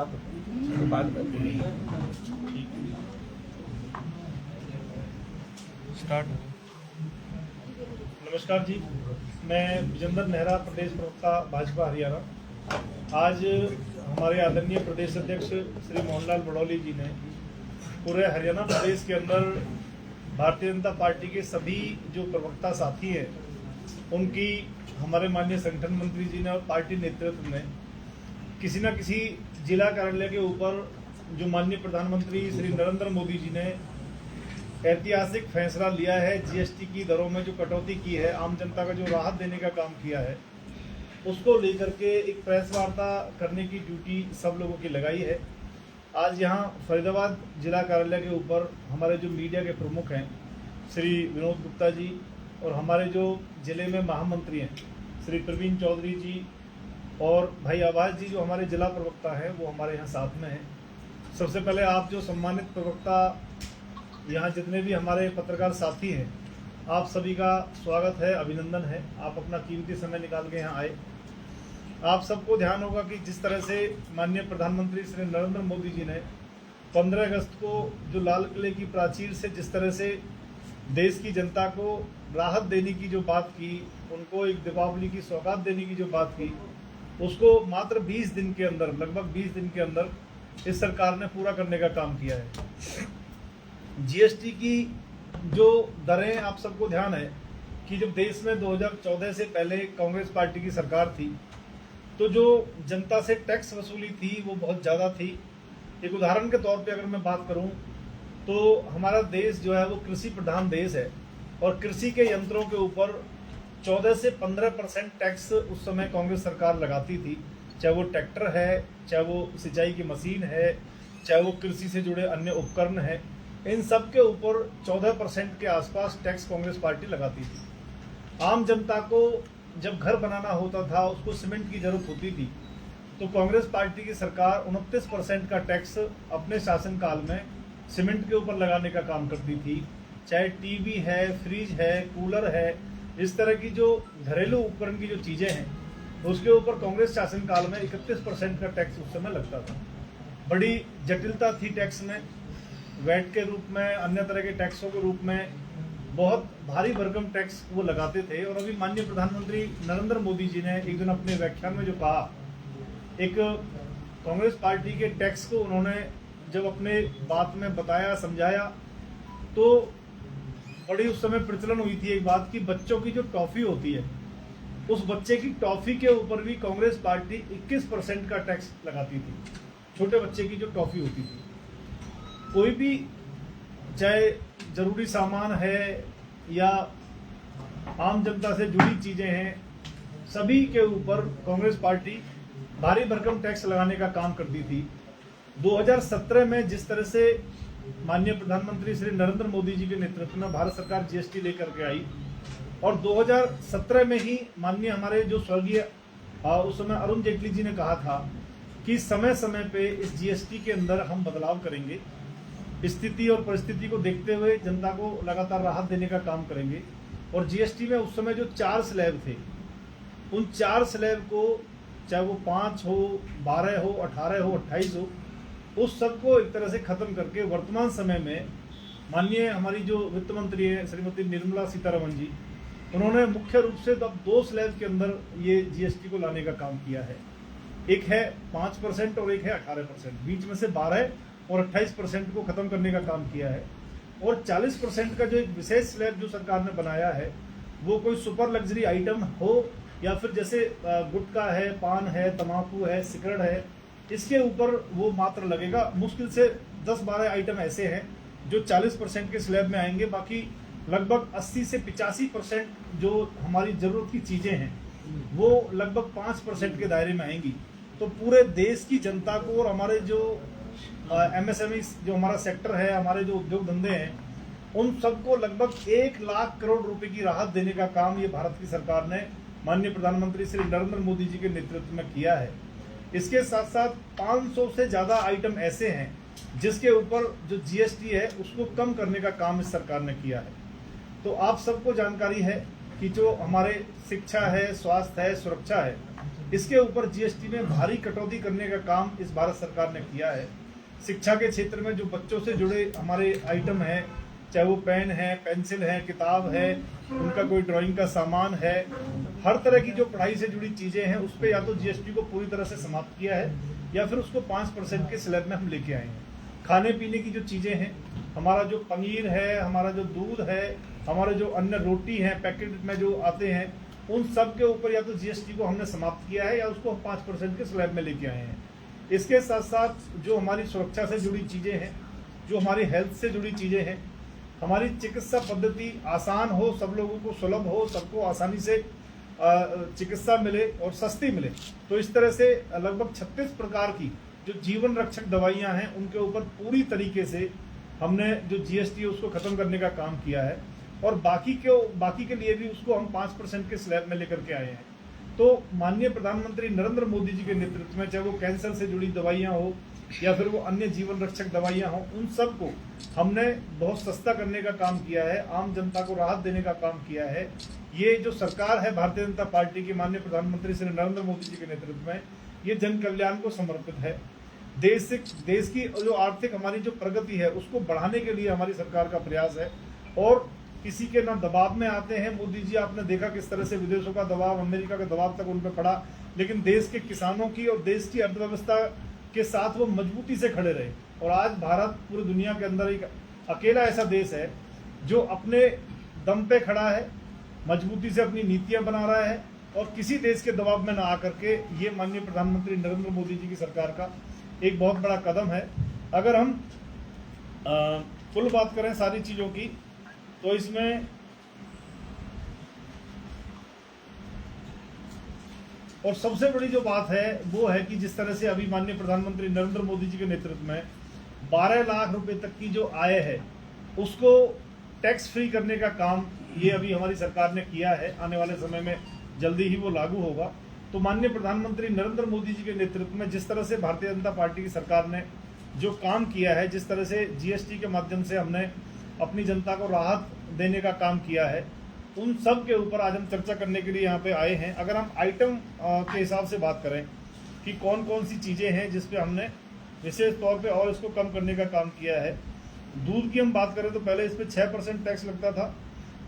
आप बात करें। स्टार्ट। नमस्कार जी, मैं विजेंद्र नेहरा, प्रदेश प्रवक्ता भाजपा हरियाणा। आज हमारे आदरणीय प्रदेश अध्यक्ष श्री मोहनलाल बड़ौली जी ने पूरे हरियाणा प्रदेश के अंदर भारतीय जनता पार्टी के सभी जो प्रवक्ता साथी हैं उनकी हमारे माननीय संगठन मंत्री जी ने और पार्टी नेतृत्व ने किसी न किसी जिला कार्यालय के ऊपर जो माननीय प्रधानमंत्री श्री नरेंद्र मोदी जी ने ऐतिहासिक फैसला लिया है, जीएसटी की दरों में जो कटौती की है, आम जनता का जो राहत देने का काम किया है, उसको लेकर के एक प्रेस वार्ता करने की ड्यूटी सब लोगों की लगाई है। आज यहाँ फरीदाबाद जिला कार्यालय के ऊपर हमारे जो मीडिया के प्रमुख हैं श्री विनोद गुप्ता जी और हमारे जो जिले में महामंत्री हैं श्री प्रवीण चौधरी जी और भाई आवाज जी जो हमारे जिला प्रवक्ता हैं वो हमारे यहाँ साथ में हैं। सबसे पहले आप जो सम्मानित प्रवक्ता यहाँ जितने भी हमारे पत्रकार साथी हैं, आप सभी का स्वागत है, अभिनंदन है। आप अपना कीमती समय निकाल के यहाँ आए। आप सबको ध्यान होगा कि जिस तरह से माननीय प्रधानमंत्री श्री नरेंद्र मोदी जी ने 15 अगस्त को जो लाल किले की प्राचीर से जिस तरह से देश की जनता को राहत देने की जो बात की, उनको एक दीपावली की सौगात देने की जो बात की, उसको मात्र 20 दिन के अंदर, लगभग 20 दिन के अंदर इस सरकार ने पूरा करने का काम किया है। जीएसटी की जो दरें, आप सबको ध्यान है कि जब देश में 2014 से पहले कांग्रेस पार्टी की सरकार थी तो जो जनता से टैक्स वसूली थी वो बहुत ज़्यादा थी। एक उदाहरण के तौर पे अगर मैं बात करूं तो हमारा देश जो है वो कृषि प्रधान देश है और कृषि के यंत्रों के ऊपर 14 से 15% टैक्स उस समय कांग्रेस सरकार लगाती थी, चाहे वो ट्रैक्टर है, चाहे वो सिंचाई की मशीन है, चाहे वो कृषि से जुड़े अन्य उपकरण हैं, इन सब के ऊपर 14% के आसपास टैक्स कांग्रेस पार्टी लगाती थी। आम जनता को जब घर बनाना होता था, उसको सीमेंट की जरूरत होती थी, तो कांग्रेस पार्टी की सरकार 29% का टैक्स अपने शासनकाल में सीमेंट के ऊपर लगाने का काम करती थी। चाहे टीवी है, फ्रिज है, कूलर है, इस तरह की जो घरेलू उपकरण की जो चीज़ें हैं उसके ऊपर कांग्रेस शासनकाल में 31% का टैक्स उस समय लगता था। बड़ी जटिलता थी टैक्स में, वैट के रूप में, अन्य तरह के टैक्सों के रूप में बहुत भारी भरकम टैक्स वो लगाते थे। और अभी माननीय प्रधानमंत्री नरेंद्र मोदी जी ने एक दिन अपने व्याख्यान में जो कहा, एक कांग्रेस पार्टी के टैक्स को उन्होंने जब अपने बात में बताया, समझाया, तो बड़ी उस समय प्रचलन हुई थी एक बात कि बच्चों की जो टॉफी होती है, उस बच्चे की टॉफी के ऊपर भी कांग्रेस पार्टी 21% का टैक्स लगाती थी। छोटे बच्चे की जो टॉफी होती थी, कोई भी चाहे जरूरी सामान है या आम जनता से जुड़ी चीजें हैं, सभी के ऊपर कांग्रेस पार्टी भारी भरकम टैक्स लगाने का काम करती थी। 2017 में जिस तरह से माननीय प्रधानमंत्री श्री नरेंद्र मोदी जी के नेतृत्व में भारत सरकार जीएसटी लेकर के आई और 2017 में ही माननीय हमारे जो स्वर्गीय उस समय अरुण जेटली जी ने कहा था कि समय समय पे इस जीएसटी के अंदर हम बदलाव करेंगे, स्थिति और परिस्थिति को देखते हुए जनता को लगातार राहत देने का काम करेंगे। और जीएसटी में उस समय जो 4 स्लैब थे, उन 4 स्लैब को, चाहे वो 5 हो, 12 हो, 18 हो, 28 हो, उस सब को एक तरह से खत्म करके वर्तमान समय में माननीय हमारी जो वित्त मंत्री है श्रीमती निर्मला सीतारमण जी, उन्होंने मुख्य रूप से तो अब 2 स्लैब के अंदर ये जीएसटी को लाने का काम किया है। एक है 5% और एक है 18%, बीच में से 12 और 28% को खत्म करने का काम किया है। और 40% का जो एक विशेष स्लैब जो सरकार ने बनाया है, वो कोई सुपर लग्जरी आइटम हो या फिर जैसे गुटखा है, पान है, तम्बाकू है, सिगरेट है, इसके ऊपर वो मात्र लगेगा। मुश्किल से 10-12 आइटम ऐसे हैं जो 40% के स्लैब में आएंगे, बाकी लगभग 80 से 85% जो हमारी ज़रूरत की चीज़ें हैं वो लगभग 5% के दायरे में आएंगी। तो पूरे देश की जनता को और हमारे जो एमएसएमई जो हमारा सेक्टर है, हमारे जो उद्योग धंधे हैं, उन सबको लगभग 1 लाख करोड़ रुपए की राहत देने का काम ये भारत की सरकार ने माननीय प्रधानमंत्री श्री नरेंद्र मोदी जी के नेतृत्व में किया है। इसके साथ साथ 500 से ज़्यादा आइटम ऐसे हैं जिसके ऊपर जो जीएसटी है उसको कम करने का काम इस सरकार ने किया है। तो आप सबको जानकारी है कि जो हमारे शिक्षा है, स्वास्थ्य है, सुरक्षा है, इसके ऊपर जीएसटी में भारी कटौती करने का काम इस भारत सरकार ने किया है। शिक्षा के क्षेत्र में जो बच्चों से जुड़े हमारे आइटम हैं, चाहे वो पेन है, पेंसिल है, किताब है, उनका कोई ड्राइंग का सामान है, हर तरह की जो पढ़ाई से जुड़ी चीज़ें हैं उस पर या तो जीएसटी को पूरी तरह से समाप्त किया है या फिर उसको 5% के स्लैब में हम लेके आए हैं। खाने पीने की जो चीज़ें हैं, हमारा जो पनीर है, हमारा जो दूध है, हमारे जो अन्य रोटी हैं पैकेट में जो आते हैं, उन सब के ऊपर या तो जीएसटी को हमने समाप्त किया है या उसको 5% के स्लैब में लेके आए हैं। इसके साथ साथ जो हमारी सुरक्षा से जुड़ी चीज़ें हैं, जो हमारी हेल्थ से जुड़ी चीज़ें हैं, हमारी चिकित्सा पद्धति आसान हो, सब लोगों को सुलभ हो, सबको आसानी से चिकित्सा मिले और सस्ती मिले, तो इस तरह से लगभग 36 प्रकार की जो जीवन रक्षक दवाइयां हैं उनके ऊपर पूरी तरीके से हमने जो जीएसटी है उसको खत्म करने का काम किया है और बाकी के लिए भी उसको हम 5% के स्लैब में लेकर के आए हैं। तो माननीय प्रधानमंत्री नरेंद्र मोदी जी के नेतृत्व में, चाहे वो कैंसर से जुड़ी दवाइयां हो या फिर वो अन्य जीवन रक्षक दवाइयां हो, उन सब को हमने बहुत सस्ता करने का काम किया है, आम जनता को राहत देने का काम किया है। ये जो सरकार है भारतीय जनता पार्टी की माननीय प्रधानमंत्री श्री नरेंद्र मोदी जी के नेतृत्व में, ये जन कल्याण को समर्पित है। देश की जो आर्थिक हमारी जो प्रगति है उसको बढ़ाने के लिए हमारी सरकार का प्रयास है और किसी के ना दबाव में आते हैं। मोदी जी आपने देखा किस तरह से विदेशों का दबाव, अमेरिका का दबाव तक उन पर पड़ा, लेकिन देश के किसानों की और देश की अर्थव्यवस्था के साथ वो मजबूती से खड़े रहे और आज भारत पूरी दुनिया के अंदर एक अकेला ऐसा देश है जो अपने दम पे खड़ा है, मजबूती से अपनी नीतियां बना रहा है और किसी देश के दबाव में ना आकर के ये माननीय प्रधानमंत्री नरेंद्र मोदी जी की सरकार का एक बहुत बड़ा कदम है। अगर हम कुल बात करें सारी चीज़ों की, तो इसमें और सबसे बड़ी जो बात है वो है कि जिस तरह से अभी माननीय प्रधानमंत्री नरेंद्र मोदी जी के नेतृत्व में 12 लाख रुपए तक की जो आय है उसको टैक्स फ्री करने का काम ये अभी हमारी सरकार ने किया है। आने वाले समय में जल्दी ही वो लागू होगा। तो माननीय प्रधानमंत्री नरेंद्र मोदी जी के नेतृत्व में जिस तरह से भारतीय जनता पार्टी की सरकार ने जो काम किया है, जिस तरह से जीएसटी के माध्यम से हमने अपनी जनता को राहत देने का काम किया है, उन सब के ऊपर आज हम चर्चा करने के लिए यहाँ पे आए हैं। अगर हम आइटम के हिसाब से बात करें कि कौन कौन सी चीज़ें हैं जिस पे हमने विशेष तौर पे और इसको कम करने का काम किया है। दूध की हम बात करें तो पहले इस पर 6% टैक्स लगता था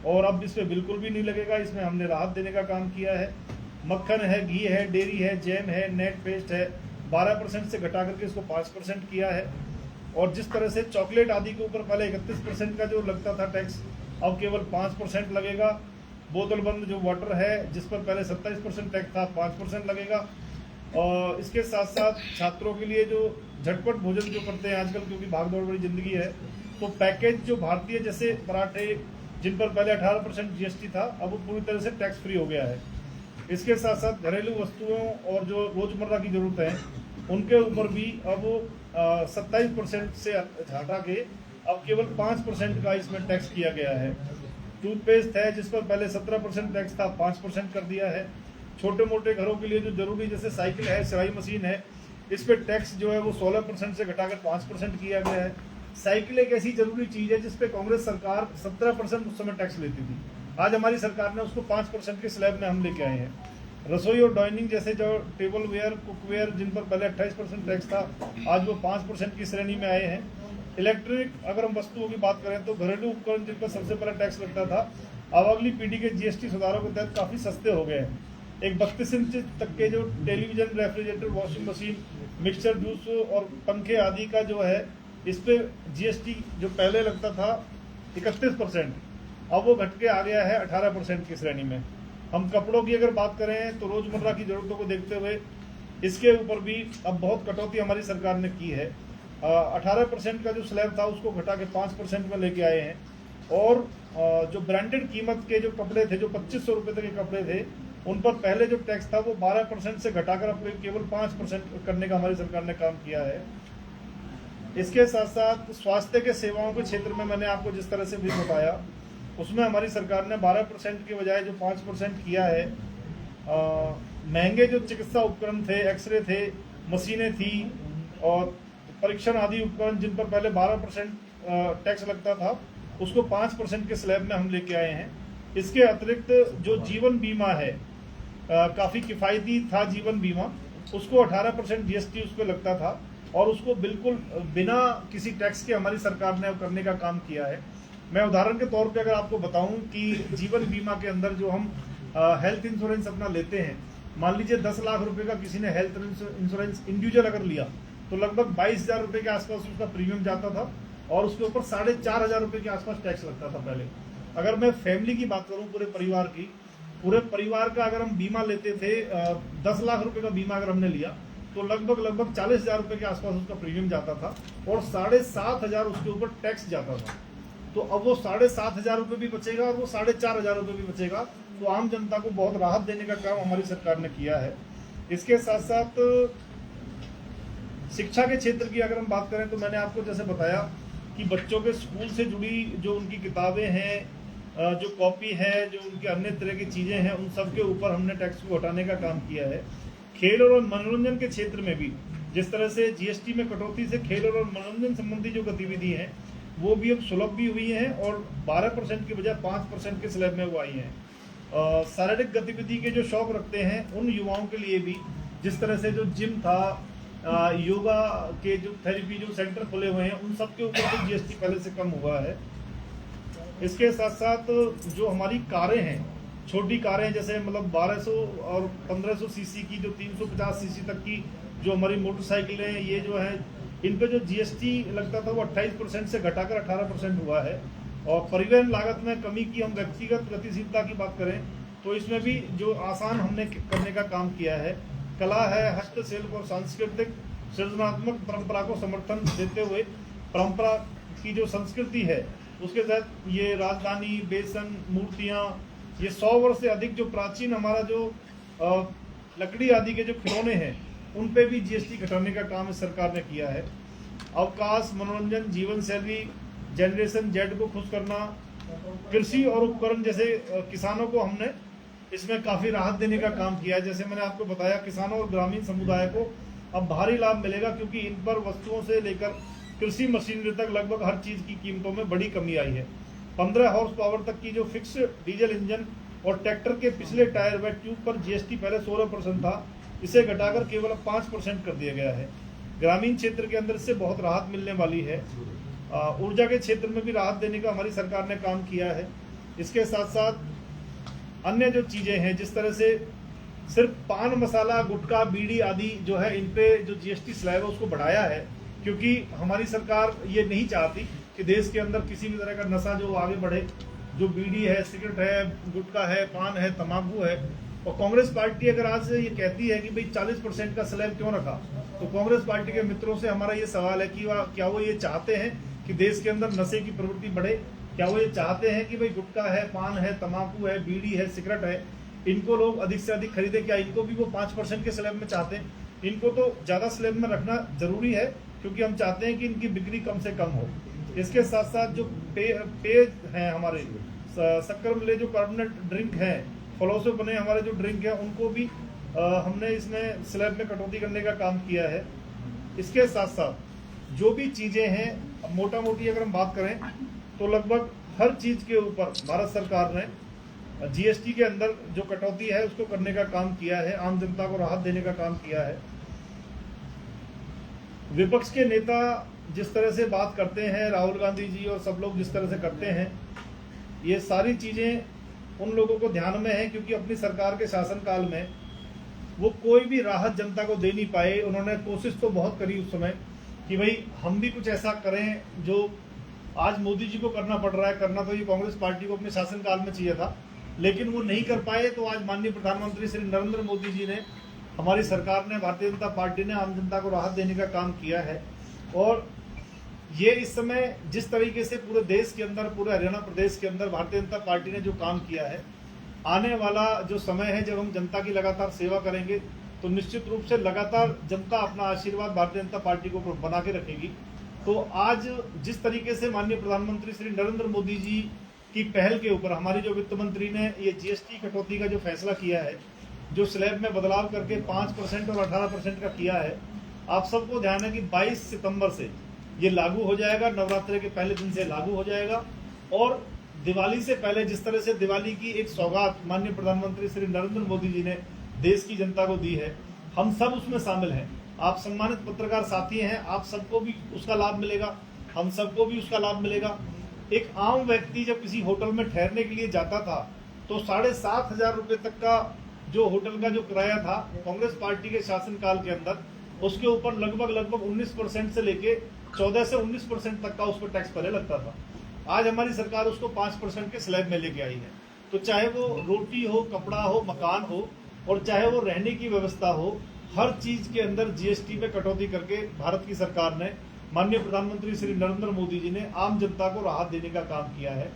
और अब इस पर बिल्कुल भी नहीं लगेगा, इसमें हमने राहत देने का काम किया है। मक्खन है, घी है, डेयरी है, जैम है, नेट पेस्ट है, 12% से घटा करके इसको 5% किया है। और जिस तरह से चॉकलेट आदि के ऊपर पहले 31% का जो लगता था टैक्स, अब केवल 5% लगेगा। बोतल बंद जो वाटर है जिस पर पहले 27% टैक्स था, 5% लगेगा। और इसके साथ साथ छात्रों के लिए जो झटपट भोजन जो करते हैं आजकल, क्योंकि भागदौड़ वाली जिंदगी है, तो पैकेज जो भारतीय जैसे पराठे जिन पर पहले 18% जीएसटी था, अब वो पूरी तरह से टैक्स फ्री हो गया है। इसके साथ साथ घरेलू वस्तुओं और जो रोजमर्रा की जरूरतें हैं उनके ऊपर भी अब वो 27% से हटा के अब केवल 5% का इसमें टैक्स किया गया है। टूथपेस्ट है जिस पर पहले 17% टैक्स था, 5% कर दिया है। छोटे मोटे घरों के लिए जो जरूरी जैसे साइकिल है, सिलाई मशीन है, इस पर टैक्स जो है वो 16% से घटाकर 5% किया गया है। साइकिल एक ऐसी जरूरी चीज़ है जिस पे कांग्रेस सरकार 17% उस समय टैक्स लेती थी, आज हमारी सरकार ने उसको 5% के स्लैब में हम लेके आए हैं। रसोई और डाइनिंग जैसे जो टेबल वेयर, कुकवेयर जिन पर पहले 28% टैक्स था, आज वो 5% की श्रेणी में आए हैं। इलेक्ट्रिक अगर हम वस्तुओं की बात करें तो घरेलू उपकरण जिन पर सबसे पहले टैक्स लगता था, अब अगली पीढ़ी के जीएसटी सुधारों के तहत काफ़ी सस्ते हो गए हैं। एक 32 इंच तक के जो television, refrigerator, washing machine, mixer, juice और पंखे आदि का जो है इस पे जीएसटी जो पहले लगता था 31%, अब वो घट के आ गया है 18% की श्रेणी में। हम कपड़ों की अगर बात करें तो रोजमर्रा की जरूरतों को देखते हुए इसके ऊपर भी अब बहुत कटौती हमारी सरकार ने की है। 18% का जो स्लैब था उसको घटा के 5% में लेके आए हैं। और जो ब्रांडेड कीमत के जो कपड़े थे, जो 2500 रुपये तक के कपड़े थे, उन पर पहले जो टैक्स था वो 12% से घटाकर अब केवल 5% करने का हमारी सरकार ने काम किया है। इसके साथ साथ स्वास्थ्य के सेवाओं के क्षेत्र में मैंने आपको जिस तरह से भी बताया, उसमें हमारी सरकार ने 12% के बजाय जो 5% किया है। महंगे जो चिकित्सा उपकरण थे, एक्सरे थे, मशीनें थी और परीक्षण आदि उपकरण जिन पर पहले 12% टैक्स लगता था, उसको 5% के स्लैब में हम लेके आए हैं। इसके अतिरिक्त जो जीवन बीमा है, काफ़ी किफ़ायती था जीवन बीमा, उसको 18% जीएसटी उस पर लगता था और उसको बिल्कुल बिना किसी टैक्स के हमारी सरकार ने करने का काम किया है। मैं उदाहरण के तौर पे अगर आपको बताऊं कि जीवन बीमा के अंदर जो हम हेल्थ इंश्योरेंस अपना लेते हैं, मान लीजिए 10 लाख रुपए का किसी ने हेल्थ इंश्योरेंस इंडिविजुअल अगर लिया तो लगभग 22,000 रुपए के आसपास उसका प्रीमियम जाता था और उसके ऊपर 4,500 रुपए के आसपास टैक्स लगता था पहले। अगर मैं फैमिली की बात करूं, पूरे परिवार का अगर हम बीमा लेते थे, 10 लाख रुपए का बीमा अगर हमने लिया तो लगभग 40,000 रुपए के आसपास उसका प्रीमियम जाता था और 7,500 उसके ऊपर टैक्स जाता था। तो अब वो 7,500 रुपए भी बचेगा और वो 4,500 रुपए भी बचेगा। तो आम जनता को बहुत राहत देने का काम हमारी सरकार ने किया है। इसके साथ साथ शिक्षा के क्षेत्र की अगर हम बात करें तो मैंने आपको जैसे बताया कि बच्चों के स्कूल से जुड़ी जो उनकी किताबें हैं, जो कॉपी है, जो उनके अन्य तरह की चीज़ें हैं, उन सब के ऊपर हमने टैक्स को हटाने का काम किया है। खेल और मनोरंजन के क्षेत्र में भी जिस तरह से जीएसटी में कटौती से खेल और मनोरंजन संबंधी जो गतिविधि हैं वो भी अब सुलभ भी हुई हैं और 12% की बजाय 5% के स्लैब में वो आई हैं। शारीरिक गतिविधि के जो शौक रखते हैं उन युवाओं के लिए भी जिस तरह से जो जिम था, योगा के जो थेरेपी जो सेंटर खुले हुए हैं, उन सब के ऊपर तो जीएसटी पहले से कम हुआ है। इसके साथ साथ जो हमारी कारें हैं, छोटी कारें जैसे मतलब 1200 और 1500 सीसी की, जो 350 सीसी तक की जो हमारी मोटरसाइकिलें हैं, ये जो है इन पे जो जीएसटी लगता था वो 28% से घटाकर 18% हुआ है। और परिवहन लागत में कमी की हम व्यक्तिगत गतिशीलता की बात करें तो इसमें भी जो आसान हमने करने का काम किया है। कला है, हस्तशिल्प और सांस्कृतिक सृजनात्मक परंपरा को समर्थन देते हुए परंपरा की जो संस्कृति है उसके तहत ये राजधानी, बेसन, मूर्तियाँ, ये 100 वर्ष से अधिक जो प्राचीन हमारा जो लकड़ी आदि के जो खिलौने हैं उन पे भी जीएसटी घटाने का काम इस सरकार ने किया है। अवकाश, मनोरंजन, जीवन शैली, जनरेशन जेड को खुश करना, कृषि और उपकरण जैसे किसानों को हमने इसमें काफ़ी राहत देने का काम किया है। जैसे मैंने आपको बताया, किसानों और ग्रामीण समुदाय को अब भारी लाभ मिलेगा क्योंकि इन पर वस्तुओं से लेकर कृषि मशीनरी तक लगभग हर चीज़ की कीमतों में बड़ी कमी आई है। 15 हॉर्स पावर तक की जो फिक्स डीजल इंजन और ट्रैक्टर के पिछले टायर व ट्यूब पर जीएसटी पहले 16% था, इसे घटाकर केवल 5% कर दिया गया है। ग्रामीण क्षेत्र के अंदर इससे बहुत राहत मिलने वाली है। ऊर्जा के क्षेत्र में भी राहत देने का हमारी सरकार ने काम किया है। इसके साथ साथ अन्य जो चीज़ें हैं, जिस तरह से सिर्फ पान मसाला, गुटखा, बीड़ी आदि जो है इन पे जो जीएसटी स्लैब है उसको बढ़ाया है क्योंकि हमारी सरकार ये नहीं चाहती कि देश के अंदर किसी भी तरह का नशा जो आगे बढ़े। जो बीड़ी है, सिगरेट है, गुटखा है, पान है, तंबाकू है। और कांग्रेस पार्टी अगर आज ये कहती है कि भाई 40% का स्लैब क्यों रखा, तो कांग्रेस पार्टी के मित्रों से हमारा ये सवाल है कि क्या वो ये चाहते हैं कि देश के अंदर नशे की प्रवृत्ति बढ़े? क्या वो ये चाहते हैं कि भाई गुटखा है, पान है, तंबाकू है, बीड़ी है, सिगरेट है, इनको लोग अधिक से अधिक खरीदे? क्या इनको भी वो 5% के स्लैब में चाहते हैं? इनको तो ज़्यादा स्लैब में रखना जरूरी है क्योंकि हम चाहते हैं कि इनकी बिक्री कम से कम हो। इसके साथ साथ जो पेय हैं हमारे, शक्कर मिले जो कार्बोनेट ड्रिंक हैं, फलों से बने हमारे जो ड्रिंक हैं, उनको भी हमने इसमें स्लैब में कटौती करने का काम किया है। इसके साथ साथ जो भी चीज़ें हैं, मोटा मोटी अगर हम बात करें तो लगभग हर चीज़ के ऊपर भारत सरकार ने जीएसटी के अंदर जो कटौती है उसको करने का काम किया है, आम जनता को राहत देने का काम किया है। विपक्ष के नेता जिस तरह से बात करते हैं, राहुल गांधी जी और सब लोग जिस तरह से करते हैं, ये सारी चीज़ें उन लोगों को ध्यान में है क्योंकि अपनी सरकार के शासनकाल में वो कोई भी राहत जनता को दे नहीं पाए। उन्होंने कोशिश तो बहुत करी उस समय कि भाई हम भी कुछ ऐसा करें जो आज मोदी जी को करना पड़ रहा है। करना तो ये कांग्रेस पार्टी को अपने शासनकाल में चाहिए था, लेकिन वो नहीं कर पाए। तो आज माननीय प्रधानमंत्री श्री नरेंद्र मोदी जी ने, हमारी सरकार ने, भारतीय जनता पार्टी ने आम जनता को राहत देने का काम किया है। और ये इस समय जिस तरीके से पूरे देश के अंदर, पूरे हरियाणा प्रदेश के अंदर भारतीय जनता पार्टी ने जो काम किया है, आने वाला जो समय है जब हम जनता की लगातार सेवा करेंगे तो निश्चित रूप से लगातार जनता अपना आशीर्वाद भारतीय जनता पार्टी को बना के रखेगी। तो आज जिस तरीके से माननीय प्रधानमंत्री श्री नरेंद्र मोदी जी की पहल के ऊपर हमारी जो वित्त मंत्री ने ये जीएसटी कटौती का जो फैसला किया है, जो स्लैब में बदलाव करके 5% और 18% का किया है, आप सबको ध्यान है कि 22 सितंबर से ये लागू हो जाएगा। नवरात्रि के पहले दिन से लागू हो जाएगा। और दिवाली से पहले जिस तरह से दिवाली की एक सौगात माननीय प्रधानमंत्री श्री नरेंद्र मोदी जी ने देश की जनता को दी है, हम सब उसमें शामिल हैं। आप सम्मानित पत्रकार साथी हैं, आप सबको भी उसका लाभ मिलेगा, हम सबको भी उसका लाभ मिलेगा। एक आम व्यक्ति जब किसी होटल में ठहरने के लिए जाता था तो 7,500 रुपए तक का जो होटल का जो किराया था कांग्रेस पार्टी के शासनकाल के अंदर, उसके ऊपर लगभग 19% से लेके 14 से 19% तक का उस पर टैक्स पहले लगता था। आज हमारी सरकार उसको 5% के स्लैब में लेके आई है। तो चाहे वो रोटी हो, कपड़ा हो, मकान हो, और चाहे वो रहने की व्यवस्था हो, हर चीज के अंदर जीएसटी पे कटौती करके भारत की सरकार ने, माननीय प्रधानमंत्री श्री नरेंद्र मोदी जी ने आम जनता को राहत देने का काम किया है,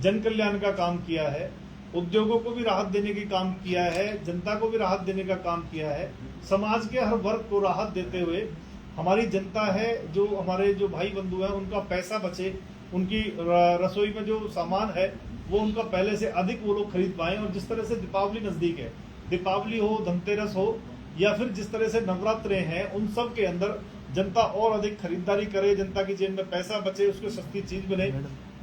जन कल्याण का काम किया है, उद्योगों को भी राहत देने का काम किया है, जनता को भी राहत देने का काम किया है। समाज के हर वर्ग को राहत देते हुए हमारी जनता है, जो हमारे जो भाई बंधु हैं, उनका पैसा बचे, उनकी रसोई में जो सामान है वो उनका पहले से अधिक वो लोग खरीद पाएं। और जिस तरह से दीपावली नजदीक है, दीपावली हो, धनतेरस हो, या फिर जिस तरह से नवरात्रे हैं, उन सब के अंदर जनता और अधिक खरीदारी करे, जनता की जेब में पैसा बचे, उसको सस्ती चीज मिले।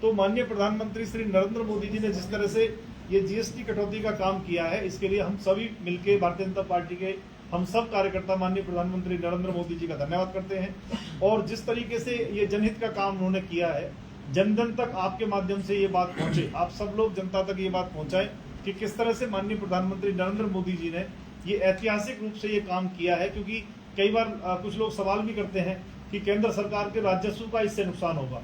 तो माननीय प्रधानमंत्री श्री नरेंद्र मोदी जी ने जिस तरह से ये जीएसटी कटौती का काम किया है, इसके लिए हम सभी मिलकर भारतीय जनता पार्टी के हम सब कार्यकर्ता माननीय प्रधानमंत्री नरेंद्र मोदी जी का धन्यवाद करते हैं। और जिस तरीके से ये जनहित का काम उन्होंने किया है, जन जन तक आपके माध्यम से ये बात पहुंचे, आप सब लोग जनता तक ये बात पहुंचाएं कि किस तरह से माननीय प्रधानमंत्री नरेंद्र मोदी जी ने ये ऐतिहासिक रूप से ये काम किया है। क्योंकि कई बार कुछ लोग सवाल भी करते हैं कि केंद्र सरकार के राजस्व का इससे नुकसान होगा।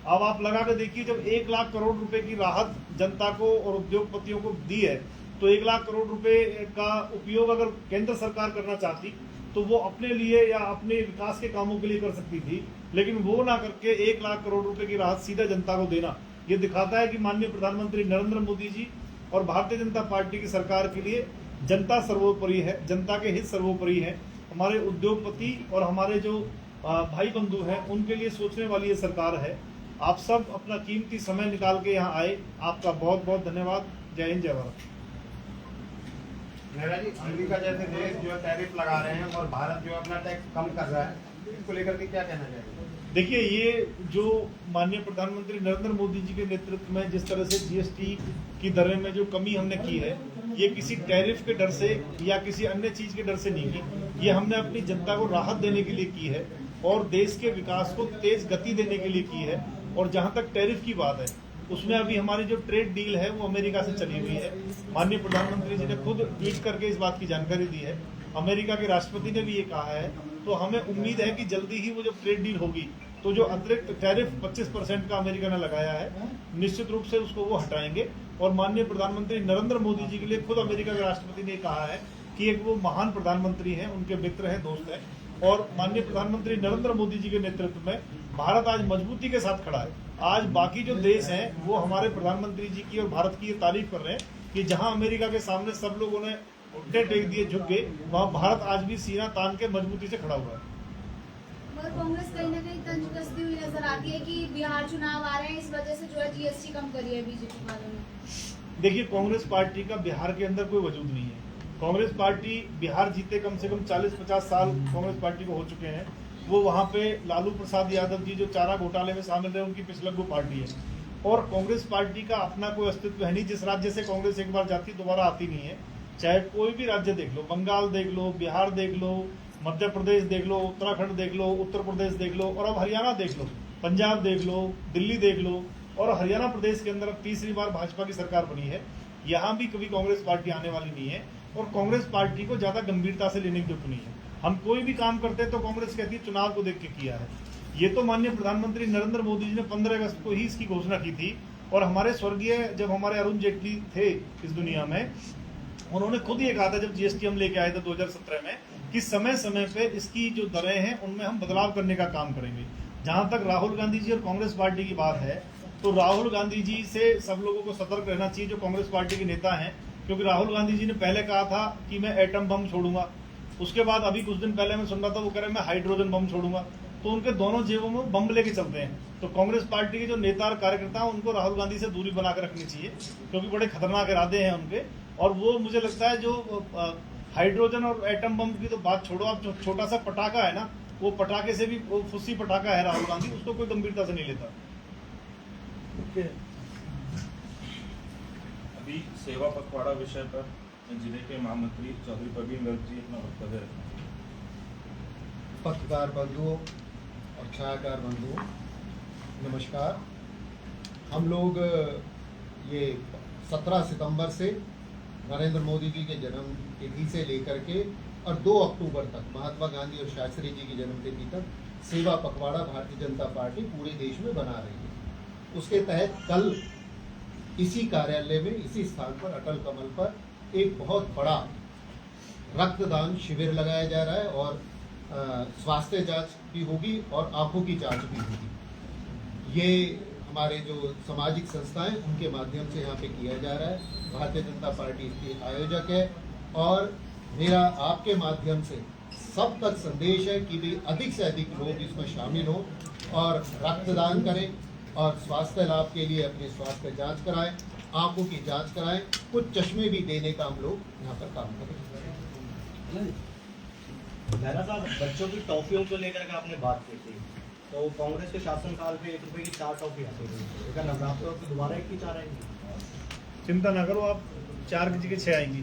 अब आप लगा के देखिए, जब 1 लाख करोड़ रुपए की राहत जनता को और उद्योगपतियों को दी है, तो 1 लाख करोड़ रुपए का उपयोग अगर केंद्र सरकार करना चाहती तो वो अपने लिए या अपने विकास के कामों के लिए कर सकती थी, लेकिन वो ना करके 1 लाख करोड़ रुपए की राहत सीधा जनता को देना, ये दिखाता है कि माननीय प्रधानमंत्री नरेंद्र मोदी जी और भारतीय जनता पार्टी की सरकार के लिए जनता सर्वोपरि है, जनता के हित सर्वोपरि है। हमारे उद्योगपति और हमारे जो भाई बंधु हैं, उनके लिए सोचने वाली ये सरकार है। आप सब अपना कीमती समय निकाल के यहाँ आए, आपका बहुत बहुत धन्यवाद। जय हिंद, जय भारत। नेहरा जी, अमेरिका जैसे देश जो टैरिफ लगा रहे हैं और भारत जो अपना टैक्स कम कर रहा है, इसको लेकर के क्या कहना चाहिए? देखिए, ये जो माननीय प्रधानमंत्री नरेंद्र मोदी जी के नेतृत्व में जिस तरह से जीएसटी की दरें में जो कमी हमने की है, ये किसी टैरिफ के डर से या किसी अन्य चीज के डर से नहीं की, ये हमने अपनी जनता को राहत देने के लिए की है और देश के विकास को तेज गति देने के लिए की है। और जहां तक टैरिफ की बात है, उसमें अभी हमारी जो ट्रेड डील है वो अमेरिका से चली हुई है। माननीय प्रधानमंत्री जी ने खुद ट्वीट करके इस बात की जानकारी दी है, अमेरिका के राष्ट्रपति ने भी ये कहा है। तो हमें उम्मीद है कि जल्दी ही वो जब ट्रेड डील होगी तो जो अतिरिक्त टैरिफ 25% का अमेरिका ने लगाया है, निश्चित रूप से उसको वो हटाएंगे। और माननीय प्रधानमंत्री नरेंद्र मोदी जी के लिए खुद अमेरिका के राष्ट्रपति ने कहा है कि एक वो महान प्रधानमंत्री हैं, उनके मित्र हैं, दोस्त हैं। और माननीय प्रधानमंत्री नरेंद्र मोदी जी के नेतृत्व में भारत आज मजबूती के साथ खड़ा है। आज बाकी जो देश हैं वो हमारे प्रधानमंत्री जी की और भारत की ये तारीफ कर रहे हैं कि जहां अमेरिका के सामने सब लोगों ने घुटने टेक दिए, झुक गए, वहां भारत आज भी सीना तान के मजबूती से खड़ा हुआ है। मगर कांग्रेस कहीं ना कहीं तंज कसती हुई नजर आती है कि बिहार चुनाव आ रहे हैं, इस वजह से जो है जीएसटी कम करी है बीजेपी वालों ने। देखिए, कांग्रेस पार्टी का बिहार के अंदर कोई वजूद नहीं है। कांग्रेस पार्टी बिहार जीते कम से कम 40-50 साल कांग्रेस पार्टी को हो चुके हैं। वो वहाँ पे लालू प्रसाद यादव जी जो चारा घोटाले में शामिल रहे, उनकी पिछलग्गू पार्टी है। और कांग्रेस पार्टी का अपना कोई अस्तित्व है नहीं। जिस राज्य से कांग्रेस एक बार जाती दोबारा आती नहीं है। चाहे कोई भी राज्य देख लो, बंगाल देख लो, बिहार देख लो, मध्य प्रदेश देख लो, उत्तराखंड देख लो, उत्तर प्रदेश देख लो, और अब हरियाणा देख लो, पंजाब देख लो, दिल्ली देख लो, और हरियाणा प्रदेश के अंदर अब तीसरी बार भाजपा की सरकार बनी है। यहाँ भी कभी कांग्रेस पार्टी आने वाली नहीं है और कांग्रेस पार्टी को ज्यादा गंभीरता से लेने की जरूरत नहीं है। हम कोई भी काम करते तो कांग्रेस कहती है चुनाव को देख के किया है। ये तो माननीय प्रधानमंत्री नरेंद्र मोदी जी ने 15 अगस्त को ही इसकी घोषणा की थी। और हमारे स्वर्गीय जब हमारे अरुण जेटली थे इस दुनिया में, उन्होंने खुद ये कहा था जब जीएसटी हम लेके आए थे 2017 में कि समय समय पे इसकी जो दरें हैं उनमें हम बदलाव करने का काम करेंगे। जहां तक राहुल गांधी जी और कांग्रेस पार्टी की बात है, तो राहुल गांधी जी से सब लोगों को सतर्क रहना चाहिए जो कांग्रेस पार्टी के नेता हैं। क्योंकि राहुल गांधी जी ने पहले कहा था कि मैं एटम बम छोड़ूंगा, उसके बाद अभी कुछ दिन पहले मैं सुन रहा था वो कह रहे मैं हाइड्रोजन बम छोड़ूंगा। तो उनके दोनों जेबों में बम लेके चलते हैं। तो कांग्रेस पार्टी के जो नेता और कार्यकर्ता हैं उनको राहुल गांधी से दूरी बना कर रखनी चाहिए, क्योंकि बड़े खतरनाक इरादे हैं उनके। और वो मुझे लगता है जो हाइड्रोजन और एटम बम की तो बात छोड़ो, आप जो छोटा सा पटाखा है ना, वो पटाखे से भी वो फुस्सी पटाखा है राहुल गांधी, उसको कोई गंभीरता से नहीं लेता। अभी सेवा पखवाड़ा विषय पर जिले के महामंत्री चौधरी प्रवीण गर्ग जी अपना वक्तव्य रखें। पत्रकार बंधुओं और छायाकार बंधुओं, नमस्कार। हम लोग ये 17 सितंबर से नरेंद्र मोदी जी के जन्म तिथि से लेकर के और 2 अक्टूबर तक महात्मा गांधी और शास्त्री जी की जन्मतिथि तक सेवा पखवाड़ा भारतीय जनता पार्टी पूरे देश में बना रही है। उसके तहत कल इसी कार्यालय में, इसी स्थान पर, अटल कमल पर एक बहुत बड़ा रक्तदान शिविर लगाया जा रहा है और स्वास्थ्य जांच भी होगी और आंखों की जांच भी होगी। ये हमारे जो सामाजिक संस्थाएं उनके माध्यम से यहाँ पे किया जा रहा है। भारतीय जनता पार्टी इसकी आयोजक है और मेरा आपके माध्यम से सब तक संदेश है कि भी अधिक से अधिक लोग इसमें शामिल हों और रक्तदान करें और स्वास्थ्य लाभ के लिए अपनी स्वास्थ्य जांच कराएं, आंखों की जांच कराएं। कुछ चश्मे भी देने का हम लोग यहाँ पर काम करें। मेहरा साहब, बच्चों की टॉफियों को लेकर के आपने बात की थी, तो कांग्रेस के शासनकाल पे 1 रुपए की 4 टॉफी आती थी, लेकिन नवरात्रों की दोबारा 1 की 4 आएंगी। चिंता ना करो आप, 4 की जगह 6 आएंगी।